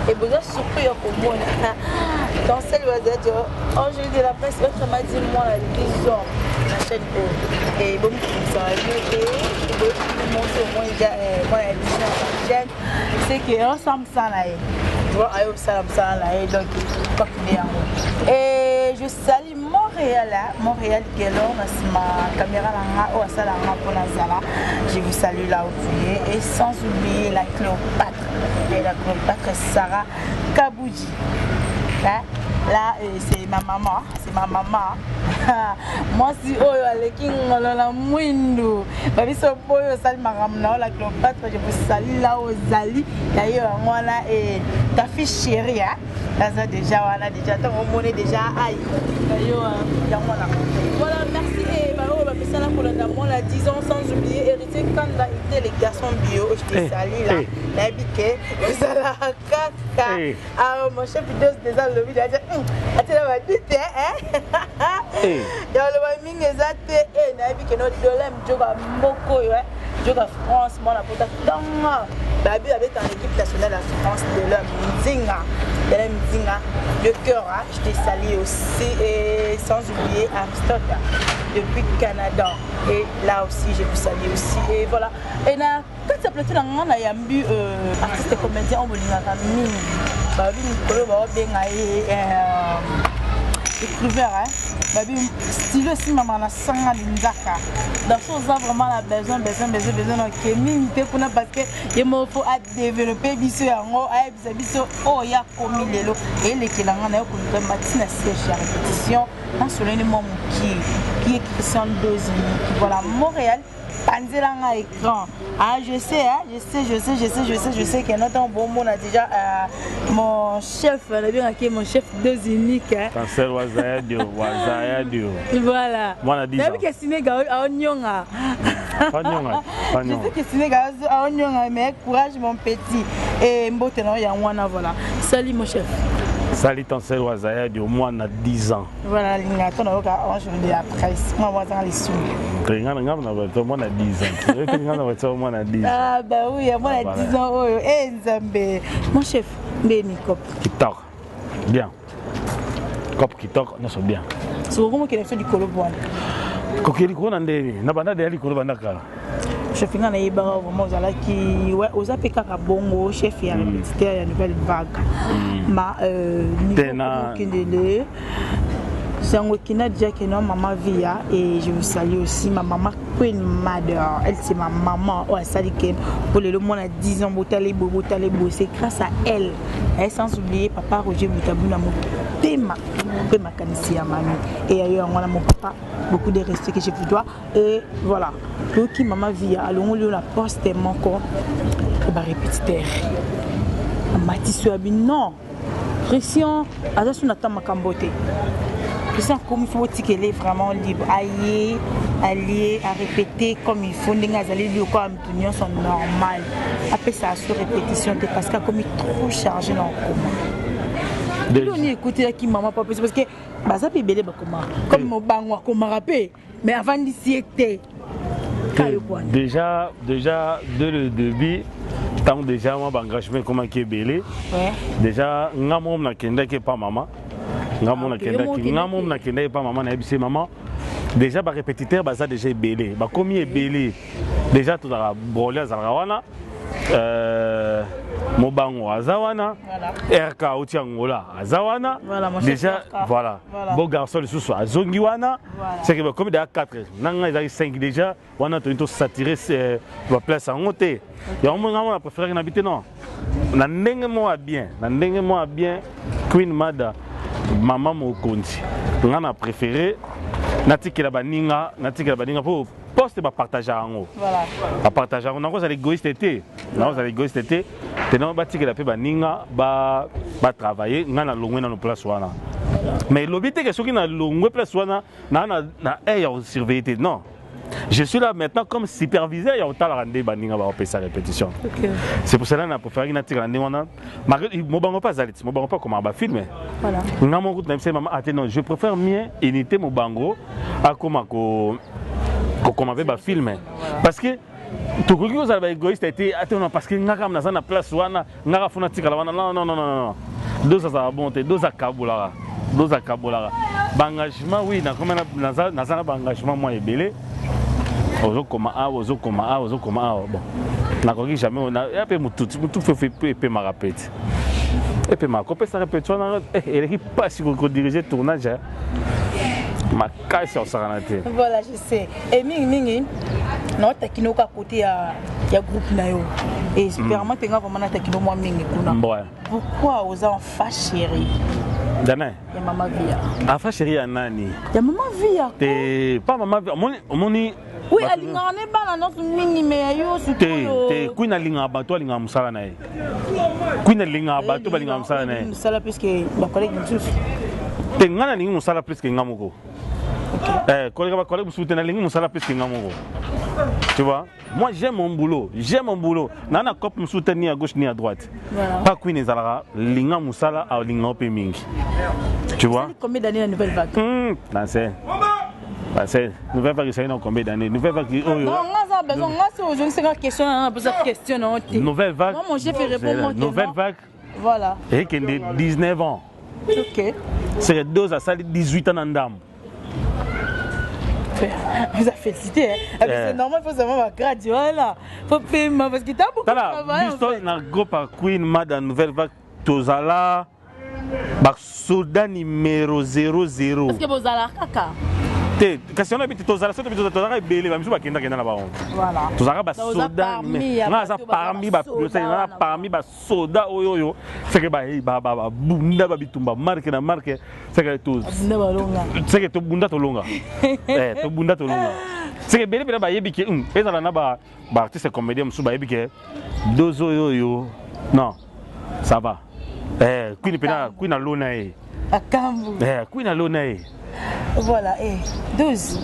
Et vous êtes surpris au monde. Dans celle où vous êtes, aujourd'hui de la presse, ça m'a dit moi la vision la chaîne et bon ça va mieux et vous montrer au moins moi la vision de la chaîne c'est que ensemble ça là tu vois ayo ça là et donc pas et je salue Montréal qui est là ma caméra là au sala pour la sala je vous salue là où vous êtes et sans oublier la Cléopâtre et la Cléopâtre Sarah Kaboudji. Là, c'est ma maman, Moi, si la mouindou, la Cléopâtre, je vous salue là aux Ali. D'ailleurs, moi là, ta fille chérie, là, déjà, on est déjà aïe. D'ailleurs, voilà, merci. Pour le d'amour, la 10 ans sans oublier, héritier quand il était les garçons bio, je te salue là, l'habité, vous allez à caca. Ah, mon chef de déjà le vide, il a dit, attends, la vite, hein? Il y a le ming exact, et l'habité, notre dolem, Joga Moko, Joga France, moi, la pote, Babi avait en équipe nationale de France de l'homme, Nzinga, le cœur, je te salue aussi, et sans oublier Aristote, depuis Canada. Et là aussi, je vous salue aussi. Et voilà. Et là, quand ça plaît, on a eu artiste et comédien, on a mis écrivain, Babi, style aussi, maman, la sanga d'Indaka. Dans ce sens, vraiment, la besoin, ok, minité pour nous parce que il faut développer, biso, biso, oh, ya, comme il est là. Et les qui l'ont eu, pour nous matin, c'est répétition, en soulignement qui est Christian Dozini, qui voilà, Montréal. Panzelanga écran. Ah, je sais que notre bon mot a déjà mon chef, mon chef Dozinique. Cancel Wazaya Dio. Voilà. Moi, on a dit ça. Je sais que Sénégal a Onyonga. Je sais que Sénégal a Onyonga, mais courage mon petit. Et Mboteno, il y a un voilà. Salut mon chef. Salut Tancel Wazaya Dio. Moi, on a 10 ans. Voilà, l'ingaton, on a aujourd'hui la presse. Moi, on va les sous. Moi, on a 10 ans. Ah, bah oui, moi, on a 10 ans. Eh, Nzambe. Mon chef, Béni Cop. Qui tord. Bien. Cop qui tord, nous sommes bien. C'est comment qu'il a fait du Colobouane. Kokeli Kronandé, Nabana de Ali Korobanaka. Je finis en Ibaran, vraiment, qui aux APK à Bongo, chef et à la nouvelle vague. Ma niveau c'est un week-end déjà que non maman via et je vous salue aussi ma maman Queen Mother. Elle c'est ma maman. Oh ça dit que pour le monde a 10 ans Botale c'est grâce à elle. Et sans oublier papa Roger Boutabuna mon thème kanisi à mamie. Et ailleurs on a mon papa beaucoup de respect que je vous dois et voilà. Pour qui maman via allons lui la poste est mon corps. Et bah répétiteur. Matisse non. Christian, attention à ta macamboté. Christian, comme il faut qu'il est vraiment libre, allier, à répéter comme il faut, les lieux comme tenir sont normales. Après ça, sur répétition, parce que comme il est trop chargé dans le commun. On écoute qui maman papa parce que ça peut belé comme mon bangwa comme rappel, mais avant d'ici était. Déjà dès le début. Tant déjà moi engagement comment qui est belé déjà ngamom na kenda qui pas maman ngamom na kenda pas maman na bise maman déjà ba répétiteur ba ça déjà belé ba comme est belé déjà tout la bolé za rawana mobango azawana RK otiangola azawana déjà voilà bon garçon le sous azongiwana c'est que comme déjà 4 nanga ils 5 déjà on a tout saturé la place en côté et on a préféré n'habiter non na ndenge moi bien Queen Mada maman mokonzi on a préféré natikela baninga pour poste ba partager en voilà ba partager on a cause l'égoïste était tenons ba tikela pe baninga ba travailler ngana longwe na place wana mais l'obité que soki na longwe place wana na surveiller non. Je suis là maintenant comme superviseur et on t'a rendu baninga va faire sa répétition. C'est pour cela qu'on a préféré que tu rendu wana. Moi bango pas zalit, moi bango pas comme un film. Voilà. On a mon route même c'est maman non, je préfère mieux unité mon bango à comme avait ba film parce que tu crois que ça va égoïste était attends parce que ngaka na na place wana ngaka funa tikala wana non deux ça va bonté deux akabola engagement oui na comme na ça engagement moi ebelé ozo koma bon na ko jamais on a peu mutu fait peu ma répète et puis ma copie ça répète on elle est pas si qu'on diriger tournage ma caisse sur saranate voilà je sais et mingi non takino ka côté ya groupe na yo et vraiment tenga vraiment na takino moi mingi kuna pourquoi aux enfants chérie Dana ya mama via afa chérie ya nani ya mama via te pas mama via moni oui alingane bana no mingi me yo suko te kuina linga bato linga musala na ye kuina linga bato balinga musala na ye musala puisque ba collègue msusu te ngana lingi musala plus que ngamoko collègue musuté na lingi musala plus que ngamoko. Tu vois, moi j'aime mon boulot. Nana cop me soutient ni à gauche ni à droite. Voilà. Pas Queen et Zara, Linga Moussala à Linga Opeming. Tu vois? Combien d'années la nouvelle vague? C'est nouvelle vague, c'est combien d'années? Nouvelle vague. Non, on a besoin. Moi, c'est aujourd'hui, c'est une question. On a besoin de questions. Nouvelle vague. Moi, mon chef répond. Nouvelle vague. Voilà. Et qui est 19 ans. Ok. C'est 2 à 18 ans en dame. Vous avez félicité, hein? C'est normal, il faut savoir ma grade, voilà. Il faut payer parce que tu as beaucoup de travail. Dans le groupe à Queen, la nouvelle vague, Tozala, soldat numéro 00. Est-ce que vous allez à Kaka? Question on habite Tozala, c'est que Tozala est belé, même si vous êtes là-bas. Voilà. Tozala, soldat, parmi les soldats, c'est que Bunda Babitumba, marque, c'est que tout. C'est que tout Bunda Tolonga. Tout Bunda Tolonga. C'est que belé, et dans la artiste comédien, Dozo, non, ça va. Queen a l'onaï. Queen a l'onaï. Voilà, et 12.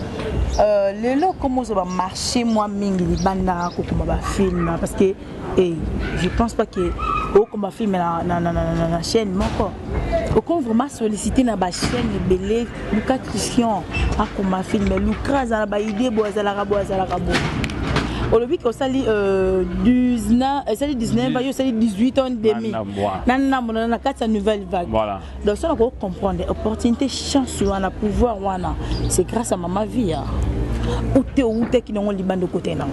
Les lots comment ça va marcher moi mingi les bandes comme va film parce que je pense pas que comme va film na chaîne moi quoi. Au vraiment solliciter na ba chaîne belé Lucas Christian a comme film Lucas za ba idée boazala rabo. Au début que ça dit 19 va yo ça dit 18 ans demi. Na 4 nouvelle vague. Voilà. Donc ça on peut comprendre opportunité chance on a pouvoir wana c'est grâce à maman vie. Ou te qui n'ont liban de côté non.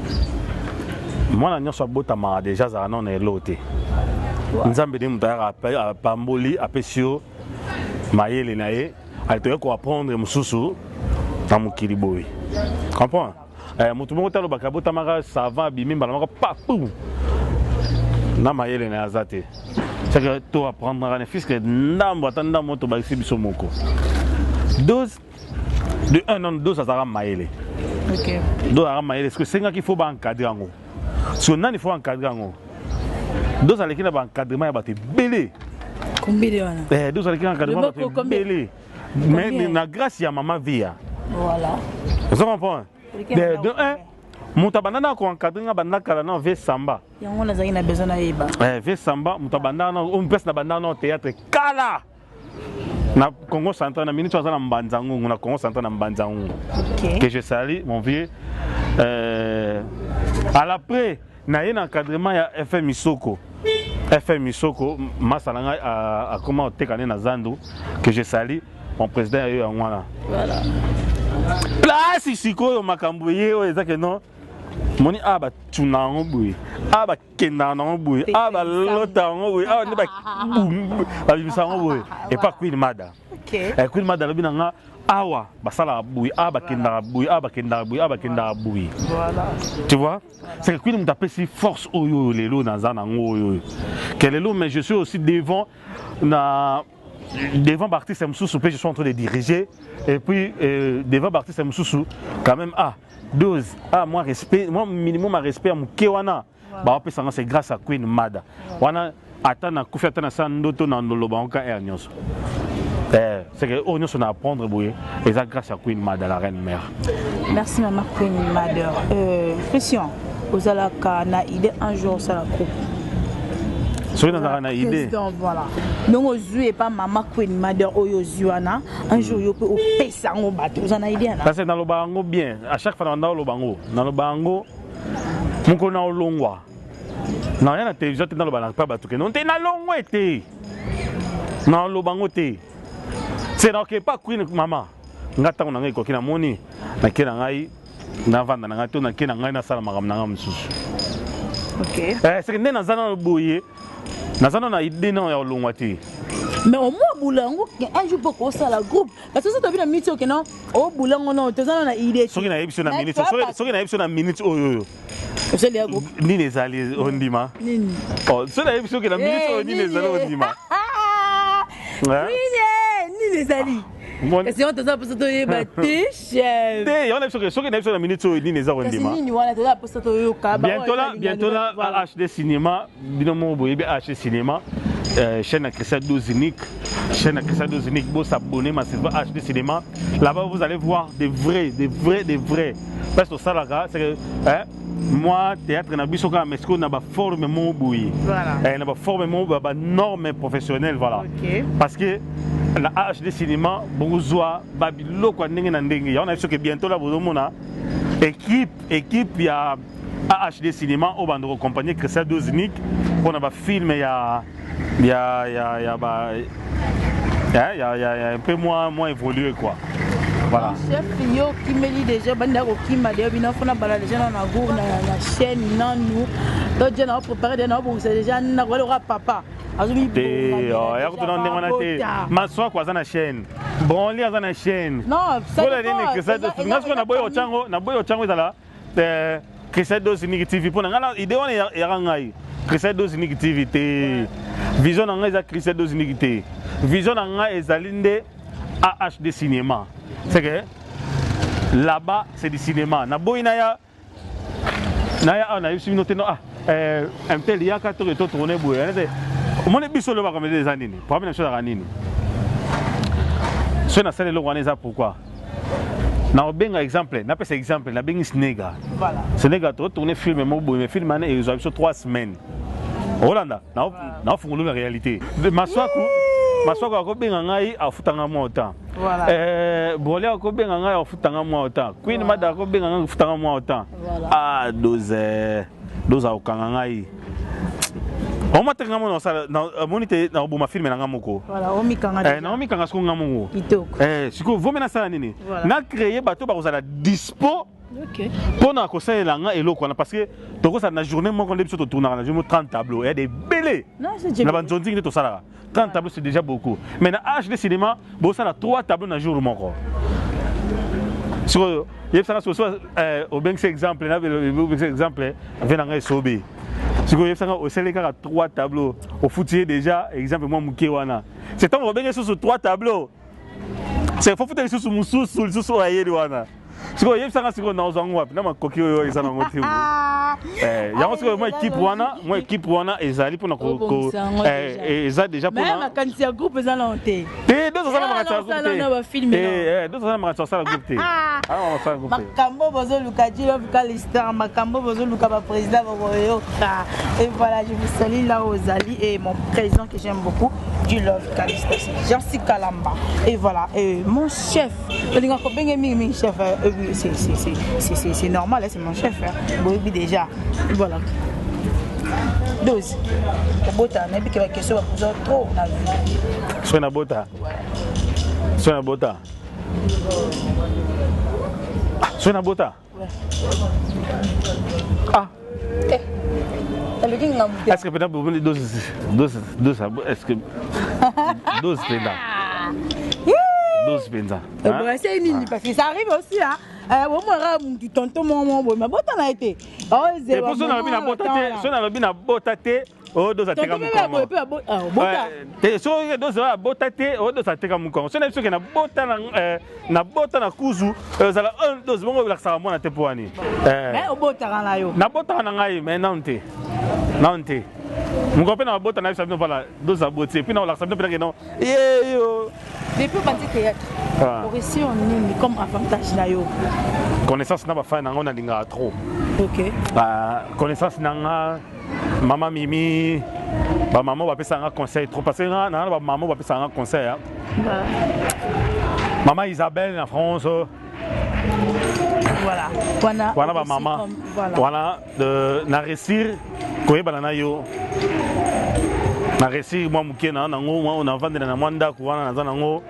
Moi la nyonso botama déjà za non na loté. Nzambe de mutara a pamboli a pesio mayele nae a te ko apprendre mususu na mukiri boy. Comprends? Mutu mo talo bakabota maka savant bimimba maka papou. Na mayele na azate. C'est que tu apprendre un fils que ndambo tanda moto ba biso moko. 12 de 1 an 2 ça sera mayele. OK. Do ara mayele est-ce que c'est qu'il faut encadrer ngo. Si on il faut encadrer ngo. 2 à l'équipe encadrement ya baté belé. Combien de 2 à l'équipe encadrement baté belé. Mais na grâce ya maman via. Voilà. Vous comprenez? De 1 mutabanda ko encadrer nga banda kala na ve samba. Yango na zaki na besoin na yeba. Ve samba mutabanda na on pèse na banda na théâtre kala. Na Congo central na minute na Mbanzangu na Congo central na Mbanzangu. OK. Que je salue mon vieux à l'après na un encadrement ya FM Isoko. FM Isoko masalanga a comment tekane na Zandu que je salue mon président yo ngwana. Voilà. Place isiko yo makamboye o ezake non. Moni aba tunango bui aba kendango bui aba lotango bui aba ne ba bisango bui et pas Queen Mada. OK. Queen Mada lobi nga awa basala bui aba kendanga bui. Voilà. Tu vois? C'est que Queen m'appelle si force oyo lelo na zanango oyo. Que lelo mais je suis aussi devant Baptiste Moussou, je suis en train de diriger et puis devant Baptiste Moussou quand même 12 moi respect moi minimum à respect à Mukewana bah c'est grâce à Queen Mada wana atana kufi atana sandoto na ndoloba onka ernyoso c'est que on a apprendre boye et ça grâce à Queen Mada la reine mère. Merci maman Queen Mada. Christian aux alaka na idée un jour ça la coupe. Soyez dans la idée. Voilà. Donc aux et pas maman Queen Mada oyo zuana un jour yo peut au pesa ngo bateau ça na idée na. Ça c'est dans le bango bien à chaque fois dans le bango Mon na olongwa. Na rien na télévision te na lo bana pas batuke. Non te na longwa te. Na lo bango te. C'est donc pas queen maman. Ngata on ngai ko kina moni. Na kina ngai na vanda na ngato na kina ngai na sala magam na ngam susu. OK. C'est que na zana boye. Na zana na idée na ya olongwa te. Mais au moins boulango un jour pour ça la groupe parce que ça tu as vu la minute que non au boulango non tu as une idée soki na episode na minute soki na episode na minute oyo c'est les groupe ni les alliés ondima nini oh soki na episode que na minute oyo ni les alliés ondima ni les alliés kasi on toza poso toyeba te chef te on a soki na episode na minute oyo ni les alliés ondima kasi nini wana toza poso toyoka bientôt là HD cinéma binomo boyebi HD cinéma chaîne à Christian 12 unique, chaîne à Christian 12 unique, vous s'abonner massivement à HD Cinéma. Là-bas, vous allez voir des vrais. Parce que ça, là, c'est que moi, théâtre, mais ce qu'on a formé mon bouillie. Voilà. On a formé mon norme professionnelle, voilà. Okay. Parce que la HD Cinéma, Bourgeois, Babylon, quoi, on a vu que bientôt là, vous avez équipe, il y a HD Cinéma, au bande de compagnie Christian 12 unique, on a film, il y a un peu moins évolué quoi. Voilà. Chef yo qui me dit déjà banda ko qui m'a dit bina fona bala déjà na go na chaîne nanu donc déjà na préparer déjà bon c'est déjà na ko le papa azumi bon ya ko tona ndengana te maswa kwa za na chaîne bon li za na chaîne non ça que ça ngasko na boyo chango ezala Christian 12 unique TV pour ngala idée wana ya ngai Christian 12 unique TV te vision nanga eza Christian 12 unique te vision nanga ezali nde AHD cinéma c'est que là-bas c'est du cinéma na boy na ya na yusi noté no un tel ya ka to tourner boy mon biso le ba comme des années pour bien chose ranini ce na sale lo wana eza pourquoi na benga exemple na pesa exemple na bengi snega voilà snega to tourner film mo boy mais film ane ils ont sur 3 semaines Hollanda na fungulu la réalité maswako akobenga ngai afutanga mwa autant voilà bole akobenga ngai afutanga mwa autant queen mada akobenga ngai afutanga mwa autant ah 12 akanga ngai on m'a tenga mon sala na monite na boma film na ngamoko voilà omikanga na omikanga sko ngamoko kitoko siko vomena sala nini na créer bato ba kozala dispo. OK. Pour na conseiller langa eloko parce que toko ça na journée moi quand on tourner na journée 30 tableaux il y a des belés. Non, c'est déjà. Na banzonzi ni to sala. 30 tableaux c'est déjà beaucoup. Mais na HD cinéma, bo ça 3 tableaux na jour moko. So, il y a ça au ben exemple na exemple avec na sobe. Si vous avez au Sénégal 3 tableaux au foutier déjà exemple moi mukewana. C'est tant on ben sur 3 tableaux. C'est faut foutre sur musu sur ayeli wana. Siko yeb sanga siko na ozango wapi na makoki oyo ezana ngoti yango siko moi équipe wana ezali pona ko eza déjà pona même makanisi ya groupe eza na honte deux sala makanisi ya groupe na ba film deux sala makanisi ya groupe alors on sala groupe makambo bozo luka dilo Calistar makambo bozo luka ba président boyoka et voilà je vous salue là aux Ali et mon président que j'aime beaucoup du Love Calistar Jean-Si Kalamba et voilà mon chef le dinga ko benga mingi chef c'est normal, c'est mon chef. Oui, déjà. Voilà. 12. Bota, n'a pas que la question va trop. Soit na bota. Soit na bota. Soit na bota. Ah. Est-ce que peut-être vous 12 est-ce que 12 12 penza. C'est nini parce que ça arrive aussi hein. Au moins du tonton mon mais bon t'en a été. Oh c'est pour ça na botate, so na lobi na botate, o doza teka mukongo. Te so doza botate, o doza teka mukongo. So na biso ke na bota na kuzu, zala un doza bongo la sa mona te poani. Mais o botaka na yo. Na botaka na ngai mais nante. Nante. Mon copain na bota na biso voilà, doza boté, puis na la sa peut-être que non. Yo. Depuis bâti théâtre. Pour ici on est comme avantage là yo. Connaissance n'a pas fait on a linga trop. OK. Connaissance n'a maman Mimi ba maman va passer un conseil trop parce que na ba maman va passer un conseil. Maman Isabelle en France. Voilà. Wana ba maman. Wana na réussir koyeba na yo. Na réussir moi muke na ngo moi on a vendre na mwanda ko wana na ngo.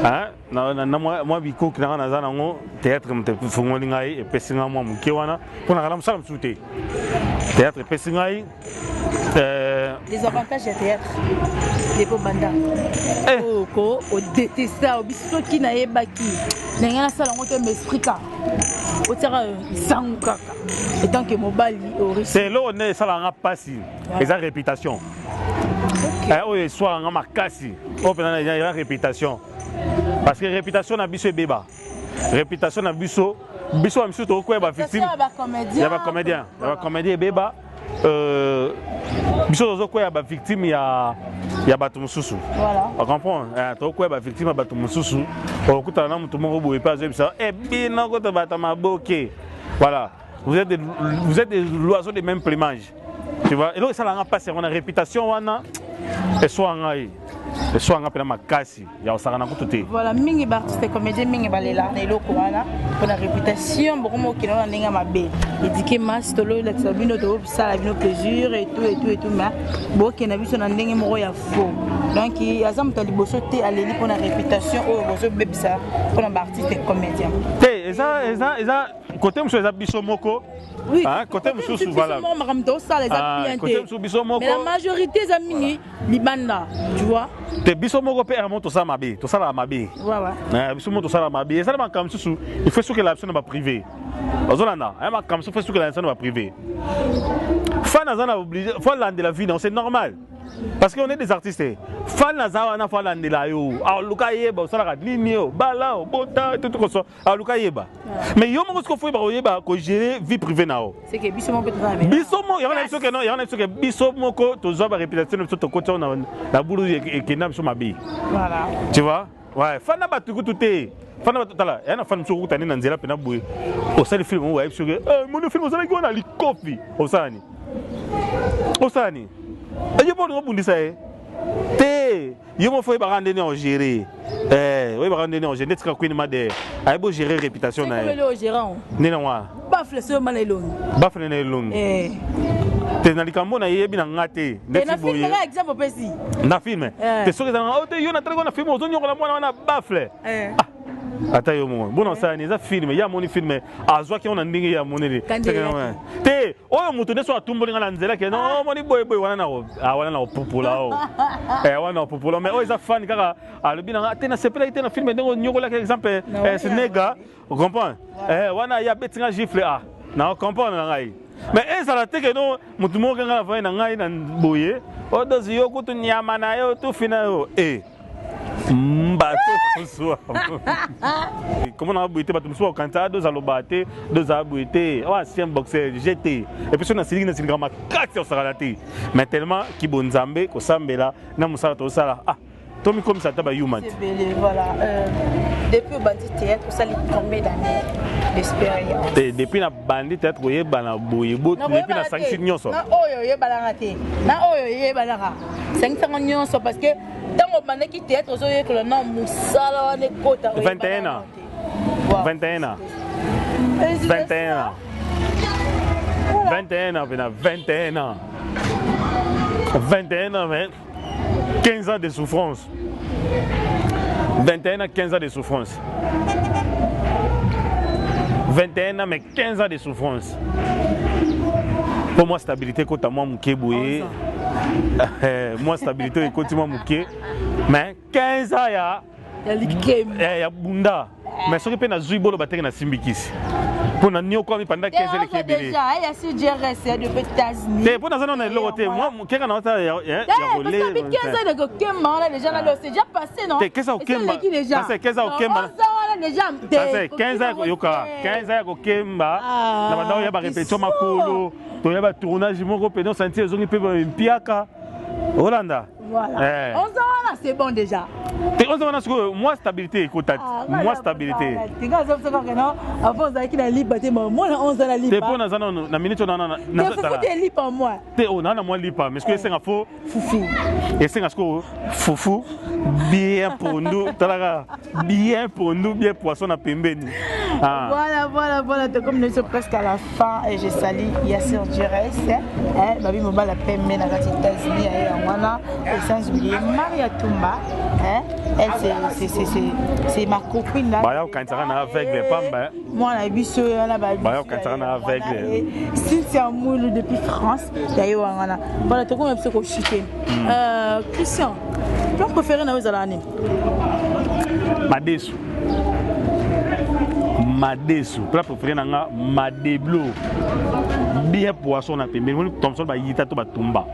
Hein? Na moi biko kina na ngo théâtre mte fungoli ngai e pesinga moi muke wana pour na kala musala msute. Théâtre pesingai les avantages du théâtre. Les beaux bandas. Au détesta, au biso qui n'a pas qui. N'a ça on te m'explique. Au terrain sans kaka. Et tant que mobile au risque. C'est là on est ça la passi. Et sa réputation. Oh soit en makasi. Oh pendant il y a réputation. Parce que réputation na biso beba. Réputation na biso am surtout quoi ba victime. Il y a pas comédien. Il y a pas comédien beba. Biso zo quoi ba victime ya bato mususu. Voilà. On comprend. To quoi ba victime ya bato mususu. Okuta na mutu moko boye pas ça. Eh bien non ko to bata maboke. Voilà. Vous êtes des loiseaux des mêmes plumages. Tu vois. Et là ça la passe on a réputation wana. Et soit ngai. Et soit ngai pena makasi. Ya osaka ko tuté. Voilà, mingi ba artiste comédien mingi balela na eloko wana. Pour la réputation beaucoup mo kino na ndinga mabe. Éduquer masse tolo la sabino to ça la vino plaisir et tout mais bo kena biso na ndenge moko ya faux. Donc azam ta liboso te aleli pour la réputation o bozo bebisa pour un artiste comédien. Té eza côté monsieur eza biso moko. Oui, hein, côté mususu voilà. Mais la majorité des amis libanda, tu vois. Te biso moko pe remonte ça mabe, to ça la mabe. Ouais. Biso moko to ça la mabe. Ça ma comme mususu, il faut que la personne va privé. Ozolanda, ma comme ça faut que la personne va privé. Fan azana obligé, faut l'ande la vie, c'est normal. Parce qu'on est des artistes. Fan azana na faut l'ande la yo. Ah luka yeba, ça la linio, bala, bota tout comme ça. Ah luka yeba. Mais yo mo ko faut ba yeba ko gérer vie privée nao. C'est que biso mo peut travailler. Biso mo, il y en a que non, il y en a que biso mo ko to zo ba réputation de to côté on la boulou et qui n'a sur ma bille. Voilà. Tu vois? Ouais, fan na ba tout touté. Fan na tala, il y en a fan sur route na nzela pena boui. Au sale film on va sur mon film on a ko na li coffee. Osani. Et yo bon bundisa té yo mo foi ba rendre en gérer. Oui ba rendre en gérer net ka queen made. Ay bo gérer réputation na. C'est le gérant. Ni na wa. Bafle so manelong. Bafle na elong. Te na likambo na yebi na ngate. Na film na exemple pesi. Na film. Te so que na yo na trego na film ozonyo ko na mwana na bafle. Ata yo mo bon ça ni za film ya moni film azwa ki ona ndingi ya moni te oyo mutu neso atumbo linga na nzela ke no moni boy wana na popula o wana na popula mais oyo za fan kaka alobi na te na sepela ite na film ndingo nyokola par exemple ce nègre vous comprenez wana ya betinga gifle na comprendre na ngai mais ezala te ke no mutu mo nga na na ngai na boye o dozi yo kutu nyama na yo tu fina yo comment on a bouité bateau soit cantada deux alobaté deux abouité oh ancien boxeur GT et puis on a signé na ma 4 sur la télé mais tellement qui bon nzambe ko sambela na musala to sala Tommy comme ça taba human voilà depuis bandit théâtre ça les combien d'années d'expérience depuis na bandit théâtre yeba na boyebo depuis na sanction nyonso na oyo yeba te na oyo yeba la sanction nyonso parce que dans mon bandit qui théâtre ozo yekolo na musala wane kota 21 ans 21 ans 21 ans 21 ans 21 ans 21 ans mais 15 ans de souffrance. 21 ans, 15 ans de souffrance. 21 ans, mais 15 ans de souffrance. Pour moi, stabilité, quand moi, mouké boué. Moi, stabilité, quand moi, mouké. Mais 15 ans, il y a Bunda. Mais ce qui est na bolo battre na Simbikis. Pour na nio comme pendant 15 ans qui est déjà il y a su GRS de États-Unis. C'est pour ça on est l'autre moi qui quand on a rolé. Parce que 15 ans de Kemba là déjà là c'est déjà passé non. Qu'est-ce que Kemba? C'est 15 ans au Kemba. C'est 15 ans yoka 15 ans au Kemba. Na banda ya ba répétition makolo. To ya ba tournage moko pédon sentir zongi pe piaka. Hollanda. Voilà. 11 ans là c'est bon déjà. Moi stabilité écoute moi stabilité. Tu gars ça que non avant ça qui na libre moi 11 ans la libre. T'es pour na minute na t'es libre en moi. T'es on a moi libre mais ce que c'est un faux foufou. Et c'est un foufou bien pour nous bien pour nous bien poisson na pembeni. Voilà, comme nous sommes presque à la fin, et je salue Yassir Djires, Babi Mobile a payé dans les États-Unis, et sans oublier Maria Toumba, elle c'est ma copine là. Moi, on a vu ce Cynthia Moule depuis France, d'ailleurs, voilà, tout le monde peut se chiquer. Christian, tu as préféré dans les années? Madesu, plat préféré nanga madeblo. Bien poisson na pembe, on Thomson ba yita to ba tumba.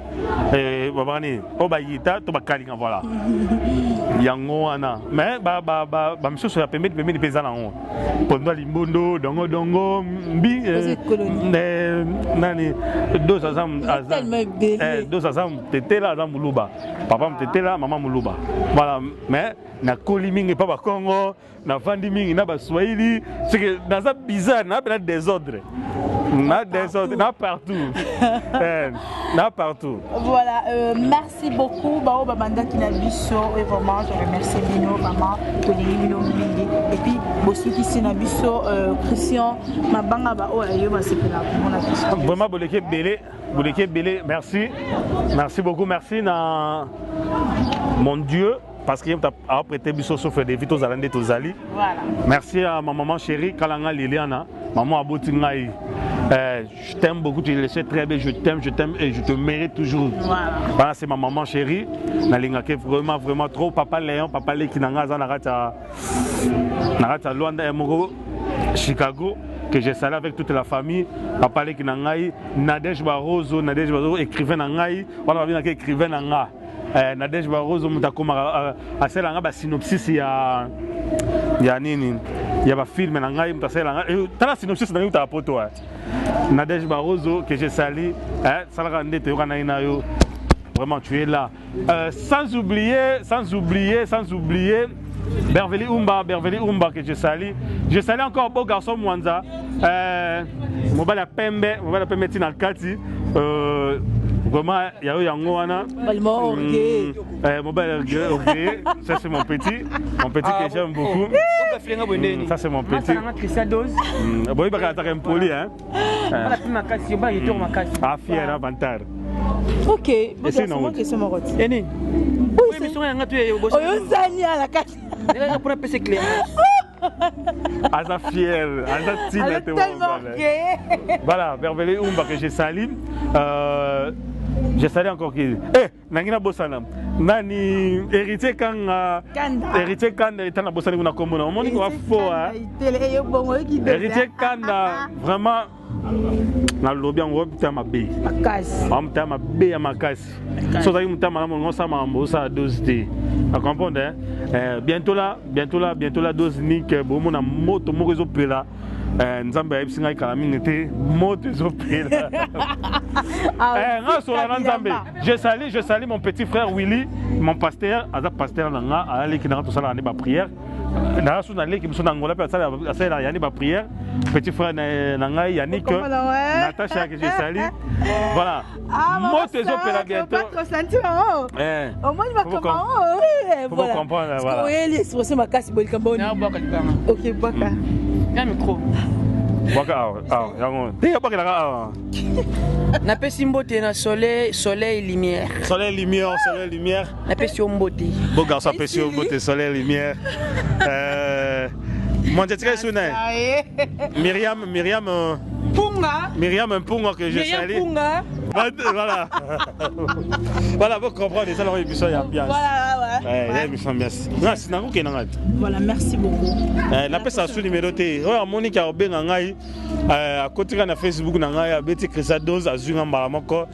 Babani, o ba yita to ba kalinga voilà. Yango ana. Mais monsieur sur la pembe ni pesa na on. Pondo limbondo, dongo mbi nani deux azam deux azam tete la muluba. Papa me tete la, maman muluba. Voilà, mais na kolimingi pa ba Congo, na vandi mingi na ba Swahili, c'est que dans ça bizarre, na pas désordre. Na désordre, na partout. Na partout. Voilà, merci beaucoup Bao Babanda Kinabiso et vraiment je remercie Mino maman Tony Mino Mindi et puis Bossu qui Sinabiso Christian Mabanga Bao ayo ba sepela mon attention. Vraiment Boleke Belé, merci beaucoup, merci na mon Dieu. Parce qu'il a prêté Bisso sauf des vitos à Tozali. Voilà. Merci à ma maman chérie, Kalanga Liliana, maman Aboutingaï. Je t'aime beaucoup, tu le sais très bien, je t'aime et je te mérite toujours. Voilà, c'est ma maman chérie. Nalingake vraiment trop. Papa Léon, papa Lé qui n'a Narata Luanda Emoro, Chicago, que j'ai salé avec toute la famille. Papa Lé qui n'a Nadège Barroso, écrivain Nangaï. Voilà, on a écrivain Nanga. Nadège Barroso mutakoma aselanga ba synopsis ya nini ya ba film nangai mutaselanga tala synopsis na yuta poto Nadège Barroso que j'ai sali salaka ndete yokana ina yo vraiment tu es là sans oublier Berveli Umba que j'ai sali encore beau garçon Mwanza mobala pembe tina kati vraiment, il y a eu Yangoana. Ça c'est mon petit que j'aime beaucoup. Ça c'est mon petit. Bon, il va attaquer un poli, hein. Ah, fier, avantage. Ok, c'est une question marotte. Oui, mais c'est un peu Asa fier, Asa Tina te voilà, Berveli Umba que j'ai sali. J'ai salé encore qui. Nangina Bossanam. Nani héritier quand était na Bossani na Komona. On dit quoi faux hein. Héritier quand vraiment na lobby en robe ta ma bé. Ta ma bé à ma casse. So ça ta ma mon ça ma mbosa dose de. Tu comprends hein? Bientôt là dose nique bomo na moto mo réseau pela. Nzambe ayebsinga kalami ngete moto ezopela. Je salue mon petit frère Willy, mon pasteur, Azap pasteur nanga, ali ki nanga to sala ne ba prière. Na sou na leki biso na ngola pe sala yani ba prière. Petit frère nanga Yannick, Natacha que je salue. Voilà. Moto ezopela bientôt. Au moins il va comment voilà. Comprendre voilà. C'est ma casse bol kamboni. OK, baka. Un micro. Na pesi mbote na soleil lumière. Soleil lumière. Na pesi mbote. Beau garçon pesi mbote soleil lumière. Mon titre sonné. Myriam Punga que je salue. Voilà. Voilà, vous comprenez ça, l'émission est bien. Voilà, l'émission bien. Voilà, merci beaucoup. La paix, ça sous numéro T. Monique a bien à côté de Facebook, Betty Christa 12 à Zunga Maramoko.